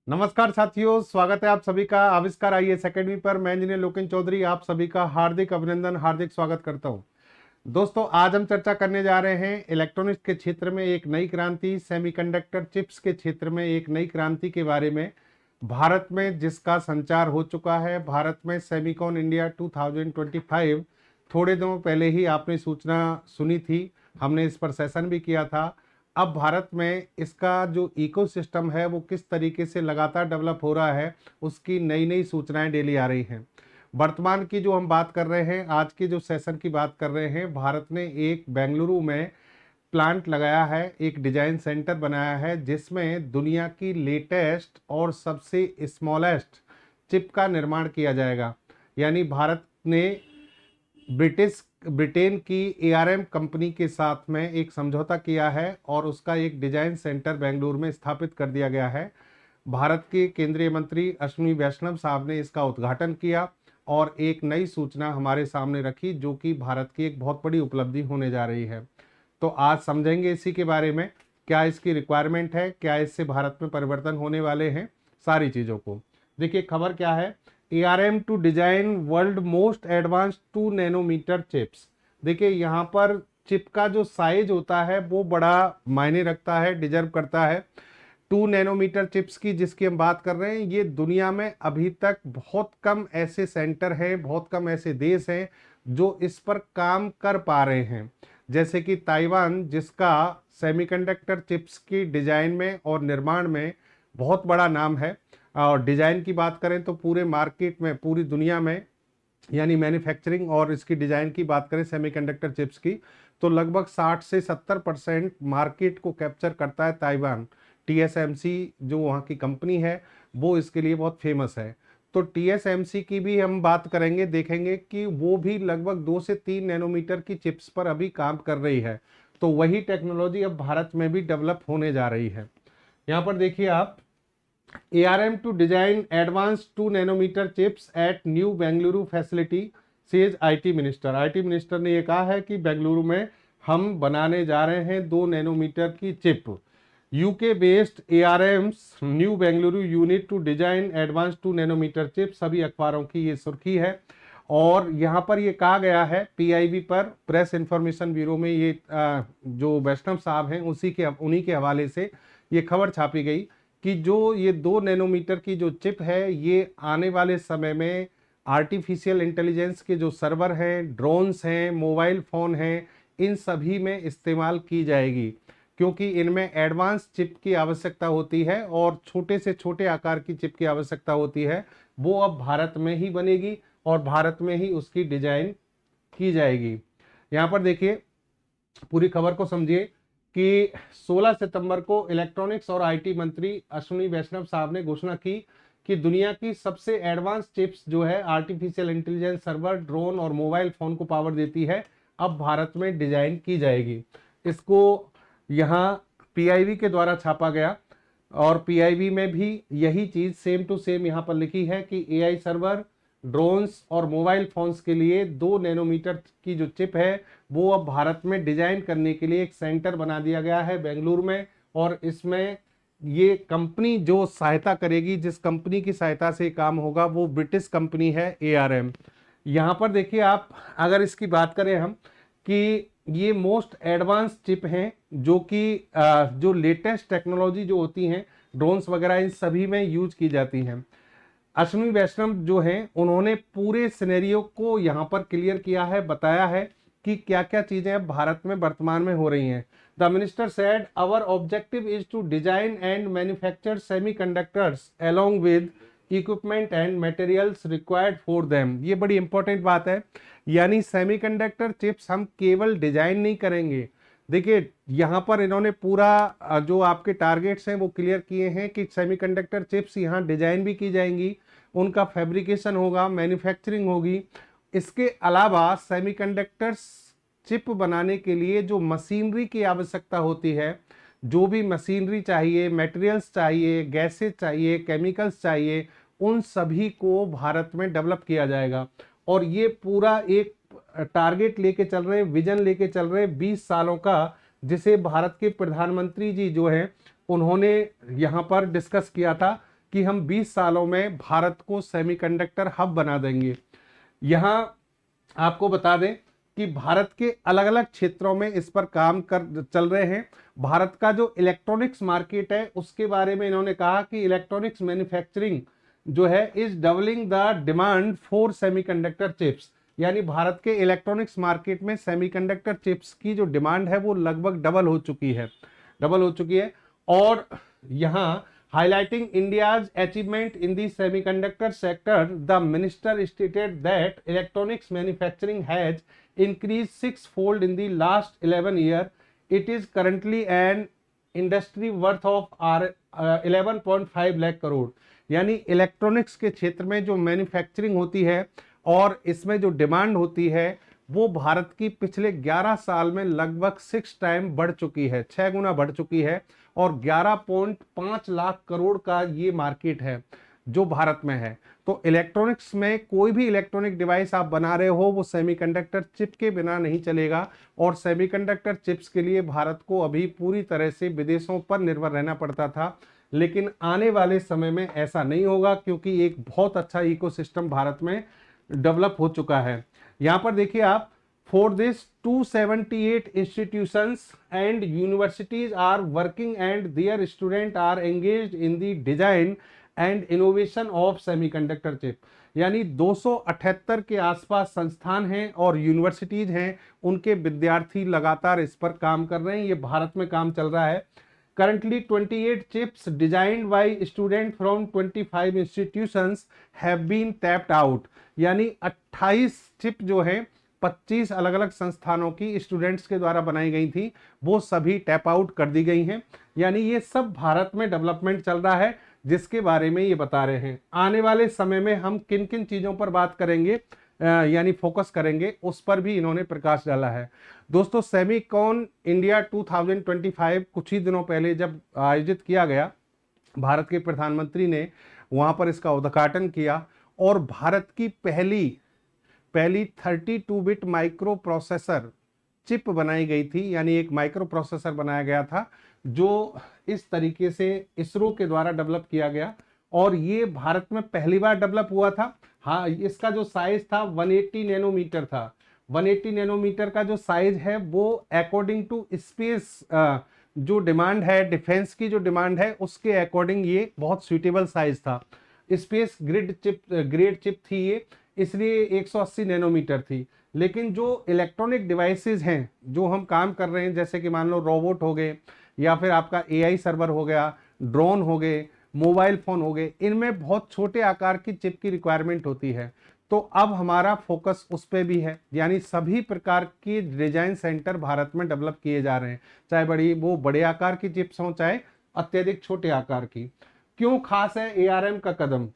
नमस्कार साथियों, स्वागत है आप सभी का आविष्कार आईएएस एकेडमी पर। मैं इंजीनियर लोकेन चौधरी आप सभी का हार्दिक अभिनंदन, हार्दिक स्वागत करता हूं। दोस्तों, आज हम चर्चा करने जा रहे हैं इलेक्ट्रॉनिक्स के क्षेत्र में एक नई क्रांति, सेमीकंडक्टर चिप्स के क्षेत्र में एक नई क्रांति के बारे में। भारत में जिसका संचार हो चुका है, भारत में सेमीकॉन इंडिया 2025 थोड़े दिनों पहले ही आपने सूचना सुनी थी, हमने इस पर सेशन भी किया था। अब भारत में इसका जो इकोसिस्टम है वो किस तरीके से लगातार डेवलप हो रहा है, उसकी नई नई सूचनाएं डेली आ रही हैं। वर्तमान की जो हम बात कर रहे हैं, आज के जो सेशन की बात कर रहे हैं, भारत ने एक बेंगलुरु में प्लांट लगाया है, एक डिजाइन सेंटर बनाया है जिसमें दुनिया की लेटेस्ट और सबसे स्मॉलेस्ट चिप का निर्माण किया जाएगा। यानी भारत ने ब्रिटेन की एआरएम कंपनी के साथ में एक समझौता किया है और उसका एक डिजाइन सेंटर बेंगलुरु में स्थापित कर दिया गया है। भारत के केंद्रीय मंत्री अश्विनी वैष्णव साहब ने इसका उद्घाटन किया और एक नई सूचना हमारे सामने रखी जो कि भारत की एक बहुत बड़ी उपलब्धि होने जा रही है। तो आज समझेंगे इसी के बारे में, क्या इसकी रिक्वायरमेंट है, क्या इससे भारत में परिवर्तन होने वाले हैं, सारी चीज़ों को देखिए। खबर क्या है, ARM to design world most advance 2 nanometre chips. देखिए यहाँ पर चिप का जो साइज होता है वो बड़ा मायने रखता है, डिजर्व करता है। 2 नैनोमीटर चिप्स की जिसकी हम बात कर रहे हैं, ये दुनिया में अभी तक बहुत कम ऐसे सेंटर हैं, बहुत कम ऐसे देश हैं जो इस पर काम कर पा रहे हैं। जैसे कि ताइवान, जिसका सेमीकंडक्टर चिप्स की डिजाइन में और निर्माण में बहुत बड़ा नाम है। और डिजाइन की बात करें तो पूरे मार्केट में, पूरी दुनिया में, यानी मैन्युफैक्चरिंग और इसकी डिजाइन की बात करें सेमीकंडक्टर चिप्स की, तो लगभग 60 से 70% मार्केट को कैप्चर करता है ताइवान। TSMC जो वहाँ की कंपनी है वो इसके लिए बहुत फेमस है। तो TSMC की भी हम बात करेंगे, देखेंगे कि वो भी लगभग 2 से 3 नैनोमीटर की चिप्स पर अभी काम कर रही है। तो वही टेक्नोलॉजी अब भारत में भी डेवलप होने जा रही है। यहाँ पर देखिए आप, ARM to design advanced 2 nanometer chips at new Bengaluru facility, says IT minister. IT minister ने यह कहा है कि बेंगलुरु में हम बनाने जा रहे हैं 2 नैनोमीटर की चिप। UK based ARM's new Bengaluru unit to design advance 2 nanometre chip, सभी अखबारों की ये सुर्खी है। और यहाँ पर ये कहा गया है PIB पर, प्रेस इंफॉर्मेशन ब्यूरो में, ये जो वैष्णव साहब हैं उन्हीं के हवाले से ये खबर छापी गई कि जो ये 2 नैनोमीटर की जो चिप है, ये आने वाले समय में आर्टिफिशियल इंटेलिजेंस के जो सर्वर हैं, ड्रोन्स हैं, मोबाइल फ़ोन हैं, इन सभी में इस्तेमाल की जाएगी। क्योंकि इनमें एडवांस चिप की आवश्यकता होती है और छोटे से छोटे आकार की चिप की आवश्यकता होती है। वो अब भारत में ही बनेगी और भारत में ही उसकी डिजाइन की जाएगी। यहाँ पर देखिए, पूरी खबर को समझिए कि 16 सितंबर को इलेक्ट्रॉनिक्स और IT मंत्री अश्विनी वैष्णव साहब ने घोषणा की कि दुनिया की सबसे एडवांस चिप्स जो है, आर्टिफिशियल इंटेलिजेंस सर्वर, ड्रोन और मोबाइल फोन को पावर देती है, अब भारत में डिजाइन की जाएगी। इसको यहाँ PIB के द्वारा छापा गया और PIB में भी यही चीज सेम टू सेम यहाँ पर लिखी है कि AI सर्वर, ड्रोन्स और मोबाइल फोन्स के लिए 2 नैनोमीटर की जो चिप है वो अब भारत में डिजाइन करने के लिए एक सेंटर बना दिया गया है बेंगलुरु में। और इसमें ये कंपनी जो सहायता करेगी, जिस कंपनी की सहायता से काम होगा, वो ब्रिटिश कंपनी है ARM। यहाँ पर देखिए आप, अगर इसकी बात करें हम कि ये मोस्ट एडवांस चिप हैं जो कि जो लेटेस्ट टेक्नोलॉजी जो होती हैं, ड्रोन्स वगैरह, इन सभी में यूज की जाती हैं। अश्विनी वैष्णव जो हैं उन्होंने पूरे सिनेरियो को यहाँ पर क्लियर किया है, बताया है कि क्या क्या चीजें अब भारत में वर्तमान में हो रही हैं। The minister said our objective is to design and manufacture semiconductors along with equipment and materials required for them. ये बड़ी इंपॉर्टेंट बात है, यानी सेमीकंडक्टर चिप्स हम केवल डिजाइन नहीं करेंगे। देखिए यहाँ पर इन्होंने पूरा जो आपके टारगेट्स हैं वो क्लियर किए हैं कि सेमीकंडक्टर चिप्स यहाँ डिजाइन भी की जाएंगी, उनका फैब्रिकेशन होगा, मैन्युफैक्चरिंग होगी। इसके अलावा सेमीकंडक्टर चिप बनाने के लिए जो मशीनरी की आवश्यकता होती है, जो भी मशीनरी चाहिए, मटेरियल्स चाहिए, गैसेज चाहिए, केमिकल्स चाहिए, उन सभी को भारत में डेवलप किया जाएगा। और ये पूरा एक टारगेट लेके चल रहे हैं, विजन लेके चल रहे हैं 20 सालों का, जिसे भारत के प्रधानमंत्री जी जो हैं उन्होंने यहाँ पर डिस्कस किया था कि हम 20 सालों में भारत को सेमीकंडक्टर हब बना देंगे। यहाँ आपको बता दें कि भारत के अलग अलग क्षेत्रों में इस पर काम कर चल रहे हैं। भारत का जो इलेक्ट्रॉनिक्स मार्केट है उसके बारे में इन्होंने कहा कि इलेक्ट्रॉनिक्स मैन्युफैक्चरिंग जो है is doubling the demand for semiconductor chips, यानी भारत के इलेक्ट्रॉनिक्स मार्केट में सेमीकंडक्टर चिप्स की जो डिमांड है वो लगभग डबल हो चुकी है। और यहाँ highlighting India's achievement in the semiconductor sector, the minister stated that electronics manufacturing has increased six-fold in the last 11 years. It is currently an industry worth of 11.5 lakh crore. यानी इलेक्ट्रॉनिक्स के क्षेत्र में जो मैन्युफैक्चरिंग होती है और इसमें जो डिमांड होती है वो भारत की पिछले 11 साल में लगभग 6 टाइम बढ़ चुकी है, 6 गुना बढ़ चुकी है और 11.5 लाख करोड़ का ये मार्केट है जो भारत में है। तो इलेक्ट्रॉनिक्स में कोई भी इलेक्ट्रॉनिक डिवाइस आप बना रहे हो वो सेमीकंडक्टर चिप के बिना नहीं चलेगा और सेमीकंडक्टर चिप्स के लिए भारत को अभी पूरी तरह से विदेशों पर निर्भर रहना पड़ता था, लेकिन आने वाले समय में ऐसा नहीं होगा क्योंकि एक बहुत अच्छा इकोसिस्टम भारत में डेवलप हो चुका है। यहाँ पर देखिए आप, for this 278 institutions and universities are working and their students are engaged in the design and innovation of semiconductor chip। यानी 278 के आसपास संस्थान हैं और यूनिवर्सिटीज हैं, उनके विद्यार्थी लगातार इस पर काम कर रहे हैं। ये भारत में काम चल रहा है। Currently 28 chips designed by students from 25 institutions have been tapped out। यानी 28 चिप जो है 25 अलग अलग संस्थानों की स्टूडेंट्स के द्वारा बनाई गई थी, वो सभी टैप आउट कर दी गई हैं। यानी ये सब भारत में डेवलपमेंट चल रहा है जिसके बारे में ये बता रहे हैं। आने वाले समय में हम किन किन चीज़ों पर बात करेंगे यानी फोकस करेंगे उस पर भी इन्होंने प्रकाश डाला है। दोस्तों, सेमीकॉन इंडिया 2025 कुछ ही दिनों पहले जब आयोजित किया गया, भारत के प्रधानमंत्री ने वहाँ पर इसका उद्घाटन किया और भारत की पहली 32 बिट माइक्रो प्रोसेसर चिप बनाई गई थी। यानी एक माइक्रो प्रोसेसर बनाया गया था जो इस तरीके से इसरो के द्वारा डेवलप किया गया और ये भारत में पहली बार डेवलप हुआ था। हाँ, इसका जो साइज था 180 नैनोमीटर था। 180 नैनोमीटर का जो साइज है वो अकॉर्डिंग टू स्पेस जो डिमांड है, डिफेंस की जो डिमांड है उसके अकॉर्डिंग ये बहुत सूटेबल साइज था। स्पेस ग्रेड चिप थी ये, इसलिए 180 नैनोमीटर थी। लेकिन जो इलेक्ट्रॉनिक डिवाइसेस हैं जो हम काम कर रहे हैं, जैसे कि मान लो रोबोट हो गए या फिर आपका एआई सर्वर हो गया, ड्रोन हो गए, मोबाइल फ़ोन हो गए, इनमें बहुत छोटे आकार की चिप की रिक्वायरमेंट होती है। तो अब हमारा फोकस उस पर भी है, यानी सभी प्रकार के डिजाइन सेंटर भारत में डेवलप किए जा रहे हैं, चाहे बड़े आकार की चिप्स हों चाहे अत्यधिक छोटे आकार की। क्यों खास है एआरएम का कदम?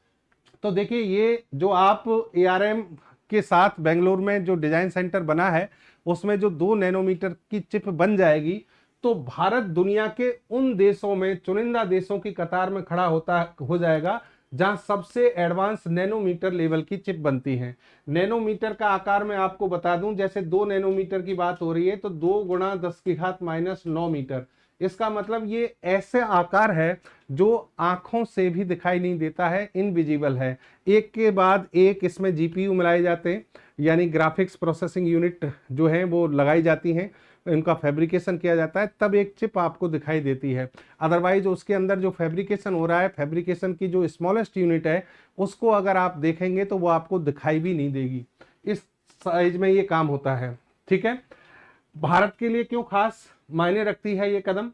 तो देखिए, ये जो आप एआरएम के साथ बेंगलुरु में जो डिजाइन सेंटर बना है उसमें जो 2 नैनोमीटर की चिप बन जाएगी तो भारत दुनिया के उन देशों में, चुनिंदा देशों की कतार में खड़ा हो जाएगा जहां सबसे एडवांस नैनोमीटर लेवल की चिप बनती है। नैनोमीटर का आकार मैं आपको बता दूं, जैसे 2 नैनोमीटर की बात हो रही है तो 2 गुणा 10⁻⁹ मीटर। इसका मतलब ये ऐसे आकार है जो आंखों से भी दिखाई नहीं देता है, इनविजिबल है। एक के बाद एक इसमें जीपीयू मिलाए जाते हैं, यानी ग्राफिक्स प्रोसेसिंग यूनिट जो है वो लगाई जाती हैं, इनका फैब्रिकेशन किया जाता है, तब एक चिप आपको दिखाई देती है। अदरवाइज उसके अंदर जो फैब्रिकेशन हो रहा है, फैब्रिकेशन की जो स्मॉलेस्ट यूनिट है उसको अगर आप देखेंगे तो वो आपको दिखाई भी नहीं देगी। इस साइज में ये काम होता है। ठीक है, भारत के लिए क्यों खास मायने रखती है ये कदम?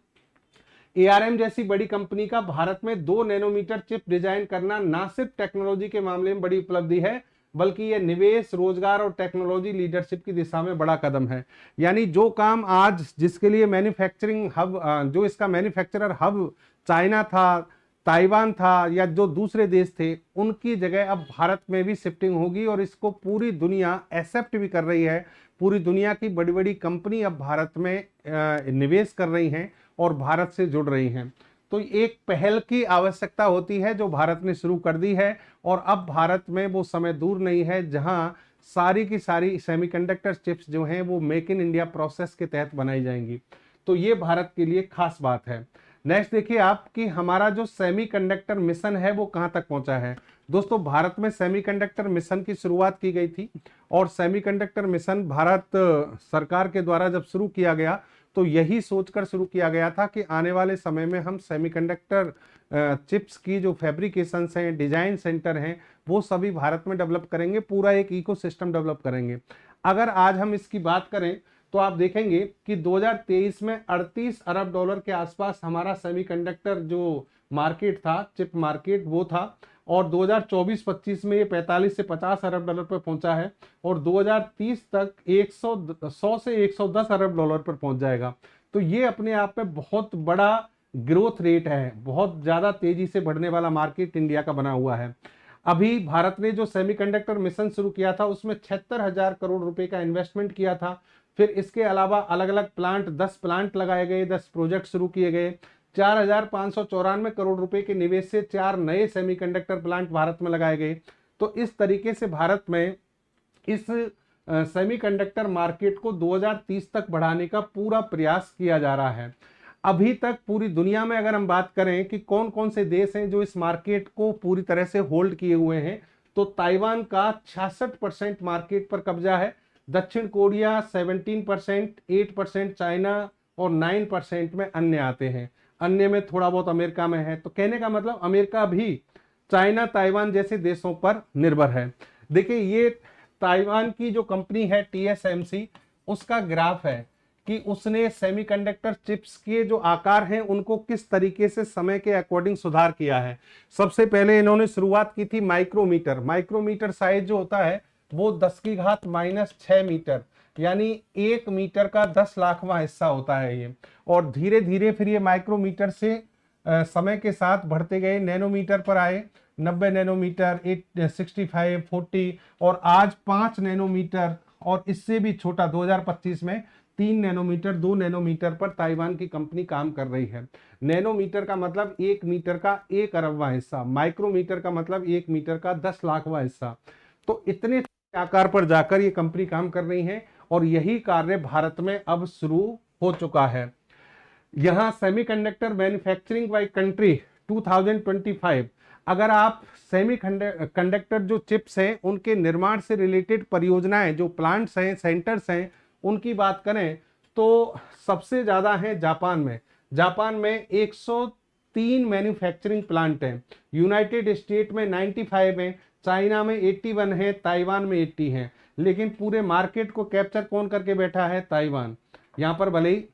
एआरएम जैसी बड़ी कंपनी का भारत में 2 नैनोमीटर चिप डिजाइन करना ना सिर्फ टेक्नोलॉजी के मामले में बड़ी उपलब्धि है, बल्कि यह निवेश, रोजगार और टेक्नोलॉजी लीडरशिप की दिशा में बड़ा कदम है। यानी जो काम आज जिसके लिए मैन्युफैक्चरिंग हब, जो इसका मैन्युफैक्चरर हब चाइना था, ताइवान था या जो दूसरे देश थे, उनकी जगह अब भारत में भी शिफ्टिंग होगी और इसको पूरी दुनिया एक्सेप्ट भी कर रही है। पूरी दुनिया की बड़ी बड़ी कंपनी अब भारत में निवेश कर रही हैं और भारत से जुड़ रही हैं। तो एक पहल की आवश्यकता होती है जो भारत ने शुरू कर दी है और अब भारत में वो समय दूर नहीं है जहां सारी की सारी सेमीकंडक्टर चिप्स जो हैं वो मेक इन इंडिया प्रोसेस के तहत बनाई जाएंगी। तो ये भारत के लिए खास बात है। नेक्स्ट देखिए आप कि हमारा जो सेमीकंडक्टर मिशन है वो कहां तक पहुंचा है। दोस्तों भारत में सेमीकंडक्टर मिशन की शुरुआत की गई थी और सेमीकंडक्टर मिशन भारत सरकार के द्वारा जब शुरू किया गया तो यही सोचकर शुरू किया गया था कि आने वाले समय में हम सेमीकंडक्टर चिप्स की जो फैब्रिकेशंस हैं, डिजाइन सेंटर हैं, वो सभी भारत में डेवलप करेंगे, पूरा एक इकोसिस्टम डेवलप करेंगे। अगर आज हम इसकी बात करें तो आप देखेंगे कि 2023 में 38 अरब डॉलर के आसपास हमारा सेमीकंडक्टर जो मार्केट था, चिप मार्केट, वो था, और 2024-25 में ये 45 से 50 अरब डॉलर पर पहुंचा है और 2030 तक 100 से 110 अरब डॉलर पर पहुंच जाएगा। तो ये अपने आप में बहुत बड़ा ग्रोथ रेट है, बहुत ज्यादा तेजी से बढ़ने वाला मार्केट इंडिया का बना हुआ है। अभी भारत ने जो सेमीकंडक्टर मिशन शुरू किया था उसमें 76,000 करोड़ रुपए का इन्वेस्टमेंट किया था। फिर इसके अलावा अलग अलग प्लांट, 10 प्लांट लगाए गए, 10 प्रोजेक्ट शुरू किए गए। 4,594 करोड़ रुपए के निवेश से 4 नए सेमीकंडक्टर प्लांट भारत में लगाए गए। तो इस तरीके से भारत में इस सेमीकंडक्टर मार्केट को 2030 तक बढ़ाने का पूरा प्रयास किया जा रहा है। अभी तक पूरी दुनिया में अगर हम बात करें कि कौन कौन से देश हैं जो इस मार्केट को पूरी तरह से होल्ड किए हुए हैं, तो ताइवान का 66% मार्केट पर कब्जा है, दक्षिण कोरिया 17%, 8% चाइना और 9% में अन्य आते हैं। अन्य में थोड़ा बहुत अमेरिका में है। तो कहने का मतलब अमेरिका भी चाइना, ताइवान जैसे देशों पर निर्भर है। देखिए ये ताइवान की जो कंपनी है TSMC, उसका ग्राफ है कि उसने सेमीकंडक्टर चिप्स के जो आकार हैं उनको किस तरीके से समय के अकॉर्डिंग सुधार किया है। सबसे पहले इन्होंने शुरुआत की थी माइक्रोमीटर। माइक्रोमीटर साइज जो होता है वो 10⁻⁻⁶ मीटर, यानी 1 मीटर का 10 लाखवां हिस्सा होता है ये। और धीरे धीरे फिर ये माइक्रोमीटर से समय के साथ बढ़ते गए, नैनोमीटर पर आए, 90 नैनोमीटर, 65, 40 और आज 5 नैनोमीटर, और इससे भी छोटा 2025 में 3 नैनोमीटर, 2 नैनोमीटर पर ताइवान की कंपनी काम कर रही है। नैनोमीटर का मतलब 1 मीटर का 1 अरबवां हिस्सा, माइक्रोमीटर का मतलब 1 मीटर का 10 लाखवां हिस्सा। तो इतने आकार पर जाकर ये कंपनी काम कर रही है और यही कार्य भारत में अब शुरू हो चुका है। यहां सेमीकंडक्टर मैन्युफैक्चरिंग बाय कंट्री 2025, अगर आप सेमीकंडक्टर जो चिप्स हैं उनके निर्माण से रिलेटेड परियोजनाएं, जो प्लांट्स हैं, सेंटर्स हैं, उनकी बात करें तो सबसे ज्यादा है जापान में। जापान में 103 मैन्युफैक्चरिंग प्लांट हैं, यूनाइटेड स्टेट में 95 हैं, चाइना में 81 है, ताइवान में 80 हैं। लेकिन पूरे मार्केट को कैप्चर कौन करके बैठा है? ताइवान। यहाँ पर भले ही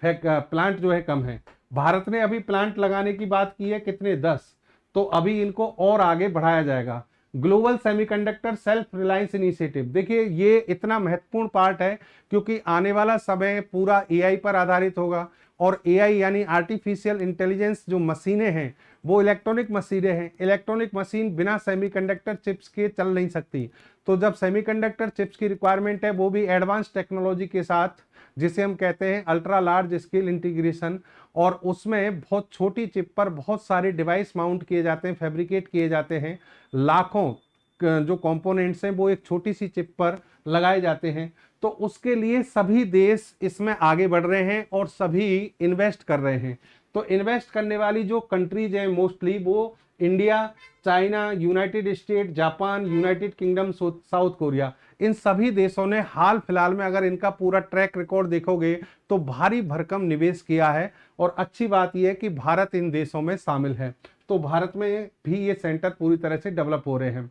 प्लांट जो है कम है। भारत ने अभी प्लांट लगाने की बात की है, कितने? 10। तो अभी इनको और आगे बढ़ाया जाएगा। Global semiconductor self reliance initiative, देखिए ये इतना महत्वपूर्ण पार्ट है क्योंकि आने वाला समय पूरा एआई पर आधारित होगा और एआई यानी आर्टिफिशियल इंटेलिजेंस जो मशीनें हैं वो इलेक्ट्रॉनिक मशीनें हैं। इलेक्ट्रॉनिक मशीन बिना सेमीकंडक्टर चिप्स के चल नहीं सकती। तो जब सेमीकंडक्टर चिप्स की रिक्वायरमेंट है वो भी एडवांस टेक्नोलॉजी के साथ, जिसे हम कहते हैं अल्ट्रा लार्ज स्केल इंटीग्रेशन, और उसमें बहुत छोटी चिप पर बहुत सारे डिवाइस माउंट किए जाते हैं, फैब्रिकेट किए जाते हैं। लाखों जो कंपोनेंट्स हैं वो एक छोटी सी चिप पर लगाए जाते हैं। तो उसके लिए सभी देश इसमें आगे बढ़ रहे हैं और सभी इन्वेस्ट कर रहे हैं। तो इन्वेस्ट करने वाली जो कंट्रीज हैं मोस्टली वो India, China, United State, Japan, United Kingdom, South Korea, इन सभी देशों ने हाल फिलहाल में अगर इनका पूरा ट्रैक रिकॉर्ड देखोगे तो भारी भरकम निवेश किया है। और अच्छी बात यह है कि भारत इन देशों में शामिल है। तो भारत में भी ये सेंटर पूरी तरह से डेवलप हो रहे हैं।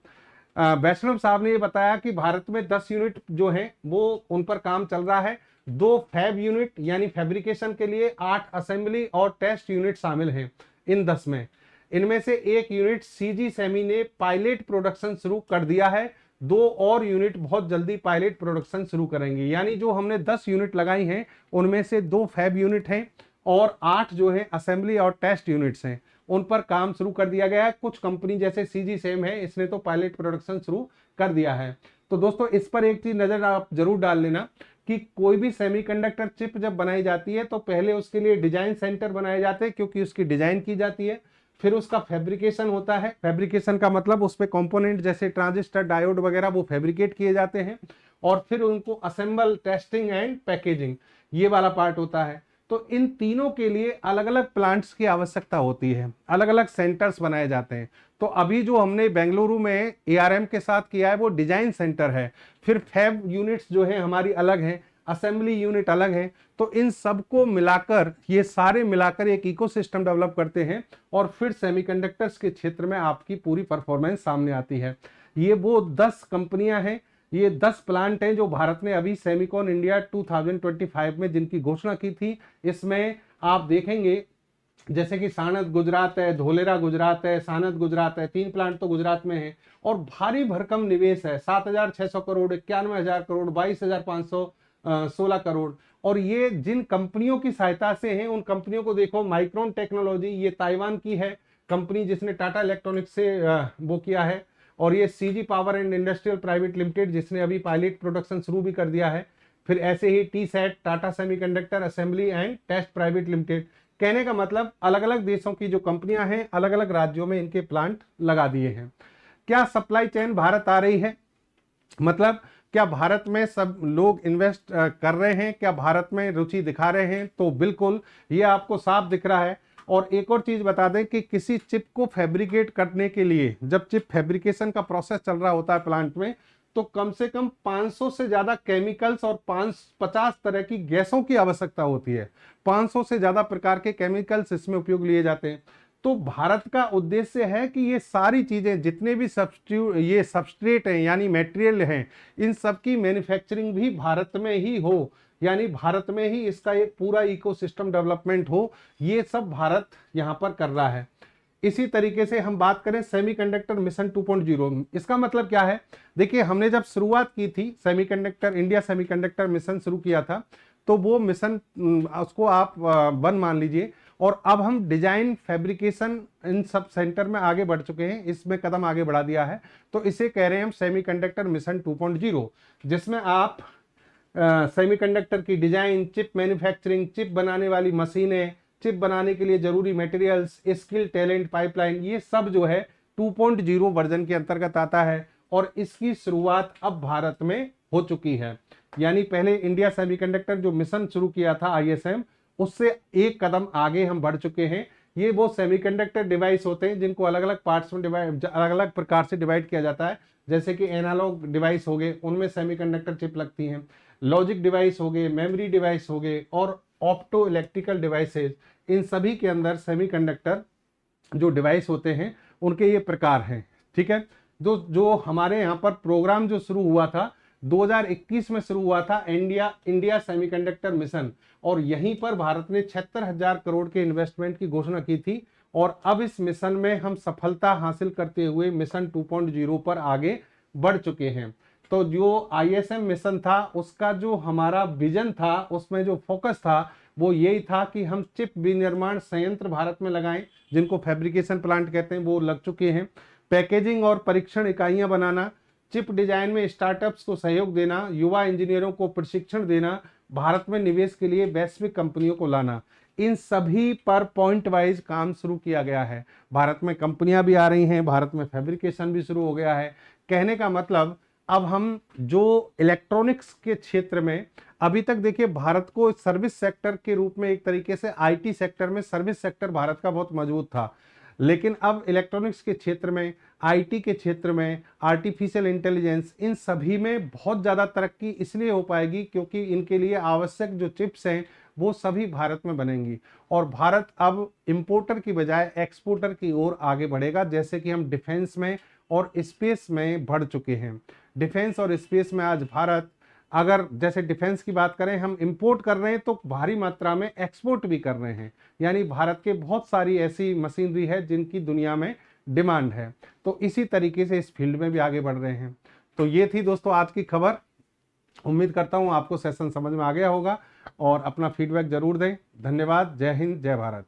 वैष्णव साहब ने ये बताया कि भारत में 10 यूनिट जो हैं वो उन पर काम चल रहा है। 2 फैब यूनिट यानी फैब्रिकेशन के लिए, 8 असेंबली और टेस्ट यूनिट शामिल हैं इन 10 में। इनमें से 1 यूनिट सीजी सेमी ने पायलट प्रोडक्शन शुरू कर दिया है। 2 और यूनिट बहुत जल्दी पायलट प्रोडक्शन शुरू करेंगे। यानी जो हमने 10 यूनिट लगाई हैं उनमें से 2 फैब यूनिट हैं और 8 जो है असेंबली और टेस्ट यूनिट्स हैं, उन पर काम शुरू कर दिया गया है। कुछ कंपनी जैसे सीजी सेम है, इसने तो पायलट प्रोडक्शन शुरू कर दिया है। तो दोस्तों इस पर एक चीज नजर आप जरूर डाल लेना कि कोई भी सेमीकंडक्टर चिप जब बनाई जाती है तो पहले उसके लिए डिजाइन सेंटर बनाए जाते हैं क्योंकि उसकी डिजाइन की जाती है। फिर उसका फैब्रिकेशन होता है। फैब्रिकेशन का मतलब उस पे कंपोनेंट जैसे ट्रांजिस्टर, डायोड वगैरह वो फैब्रिकेट किए जाते हैं और फिर उनको असेंबल, टेस्टिंग एंड पैकेजिंग, ये वाला पार्ट होता है। तो इन तीनों के लिए अलग अलग प्लांट्स की आवश्यकता होती है, अलग अलग सेंटर्स बनाए जाते हैं। तो अभी जो हमने बेंगलुरु में एआरएम के साथ किया है वो डिजाइन सेंटर है, फिर फैब यूनिट्स जो है हमारी अलग हैं, असेंबली यूनिट अलग है। तो इन सबको मिलाकर, ये सारे मिलाकर एक इकोसिस्टम डेवलप करते हैं और फिर सेमीकंडक्टर्स के क्षेत्र में आपकी पूरी परफॉर्मेंस सामने आती है। ये वो 10 कंपनियां हैं, ये 10 प्लांट हैं जो भारत ने अभी सेमिकॉन इंडिया 2025 में जिनकी घोषणा की थी। इसमें आप देखेंगे जैसे कि सानद गुजरात है, धोलेरा गुजरात है, सानद गुजरात है, 3 प्लांट तो गुजरात में है और भारी भरकम निवेश है, 7,600 करोड़, 91,000 करोड़, 22,516 करोड़। और ये जिन कंपनियों की सहायता से हैं, उन कंपनियों को देखो, माइक्रोन टेक्नोलॉजी, ये ताइवान की है कंपनी जिसने टाटा इलेक्ट्रॉनिक्स से वो किया है, और ये CG power and industrial private limited जिसने अभी पायलट प्रोडक्शन शुरू भी कर दिया है। फिर ऐसे ही T set, Tata Semiconductor Assembly and Test Private Limited. कहने का मतलब अलग अलग देशों की जो कंपनियां हैं, अलग अलग राज्यों में इनके प्लांट लगा दिए हैं। क्या सप्लाई चेन भारत आ रही है? मतलब क्या भारत में सब लोग इन्वेस्ट कर रहे हैं, क्या भारत में रुचि दिखा रहे हैं? तो बिल्कुल, ये आपको साफ दिख रहा है। और एक और चीज बता दें कि किसी चिप को फैब्रिकेट करने के लिए, जब चिप फैब्रिकेशन का प्रोसेस चल रहा होता है प्लांट में, तो कम से कम 500 से ज्यादा केमिकल्स और 50 तरह की गैसों की आवश्यकता होती है। 500 से ज्यादा प्रकार के केमिकल्स इसमें उपयोग लिए जाते हैं। तो भारत का उद्देश्य है कि ये सारी चीजें, जितने भी ये सबस्ट्रेट हैं यानी मटेरियल हैं, इन सब की मैन्युफैक्चरिंग भी भारत में ही हो, यानी भारत में ही इसका एक पूरा इकोसिस्टम डेवलपमेंट हो। ये सब भारत यहाँ पर कर रहा है। इसी तरीके से हम बात करें सेमीकंडक्टर मिशन 2.0, इसका मतलब क्या है? देखिए, हमने जब शुरुआत की थी सेमीकंडक्टर, इंडिया सेमीकंडक्टर मिशन शुरू किया था, तो वो मिशन उसको आप 1 मान लीजिए, और अब हम डिजाइन, फैब्रिकेशन इन सब सेंटर में आगे बढ़ चुके हैं, इसमें कदम आगे बढ़ा दिया है। तो इसे कह रहे हैं हम सेमीकंडक्टर मिशन 2.0, जिसमें आप सेमीकंडक्टर की डिजाइन, चिप मैन्युफैक्चरिंग, चिप बनाने वाली मशीनें, चिप बनाने के लिए जरूरी मटेरियल्स, स्किल, टैलेंट, पाइपलाइन, ये सब जो है 2.0 वर्जन के अंतर्गत आता है। और इसकी शुरुआत अब भारत में हो चुकी है। यानी पहले इंडिया सेमीकंडक्टर जो मिशन शुरू किया था ISM, उससे एक कदम आगे हम बढ़ चुके हैं। ये वो सेमीकंडक्टर डिवाइस होते हैं जिनको अलग अलग पार्ट्स में अलग अलग प्रकार से डिवाइड किया जाता है। जैसे कि एनालॉग डिवाइस हो गए, उनमें सेमीकंडक्टर चिप लगती हैं, लॉजिक डिवाइस हो गए, मेमोरी डिवाइस हो गए, और ऑप्टो इलेक्ट्रिकल डिवाइसेज, इन सभी के अंदर सेमीकंडक्टर जो डिवाइस होते हैं उनके ये प्रकार हैं। ठीक है, जो हमारे यहाँ पर प्रोग्राम जो शुरू हुआ था 2021 में शुरू हुआ था, इंडिया सेमीकंडक्टर मिशन, और यहीं पर भारत ने 76,000 करोड़ के इन्वेस्टमेंट की घोषणा की थी। और अब इस मिशन में हम सफलता हासिल करते हुए मिशन 2.0 पर आगे बढ़ चुके हैं। तो जो ISM मिशन था, उसका जो हमारा विजन था, उसमें जो फोकस था वो यही था कि हम चिप विनिर्माण संयंत्र भारत में लगाएं, जिनको फैब्रिकेशन प्लांट कहते हैं, वो लग चुके हैं। पैकेजिंग और परीक्षण इकाइयां बनाना, चिप डिजाइन में स्टार्टअप्स को सहयोग देना, युवा इंजीनियरों को प्रशिक्षण देना, भारत में निवेश के लिए वैश्विक कंपनियों को लाना, इन सभी पर पॉइंट वाइज काम शुरू किया गया है। भारत में कंपनियां भी आ रही हैं, भारत में फैब्रिकेशन भी शुरू हो गया है। कहने का मतलब, अब हम जो इलेक्ट्रॉनिक्स के क्षेत्र में, अभी तक देखिए भारत को सर्विस सेक्टर के रूप में, एक तरीके से IT सेक्टर में सर्विस सेक्टर भारत का बहुत मजबूत था, लेकिन अब इलेक्ट्रॉनिक्स के क्षेत्र में, IT के क्षेत्र में, आर्टिफिशियल इंटेलिजेंस, इन सभी में बहुत ज़्यादा तरक्की इसलिए हो पाएगी क्योंकि इनके लिए आवश्यक जो चिप्स हैं वो सभी भारत में बनेंगी। और भारत अब इंपोर्टर की बजाय एक्सपोर्टर की ओर आगे बढ़ेगा, जैसे कि हम डिफेंस में और स्पेस में बढ़ चुके हैं। डिफेंस और स्पेस में आज भारत, अगर जैसे डिफेंस की बात करें, हम इंपोर्ट कर रहे हैं तो भारी मात्रा में एक्सपोर्ट भी कर रहे हैं। यानी भारत के बहुत सारी ऐसी मशीनरी है जिनकी दुनिया में डिमांड है। तो इसी तरीके से इस फील्ड में भी आगे बढ़ रहे हैं। तो ये थी दोस्तों आज की खबर। उम्मीद करता हूं आपको सेशन समझ में आ गया होगा, और अपना फीडबैक जरूर दें। धन्यवाद। जय हिंद, जय भारत।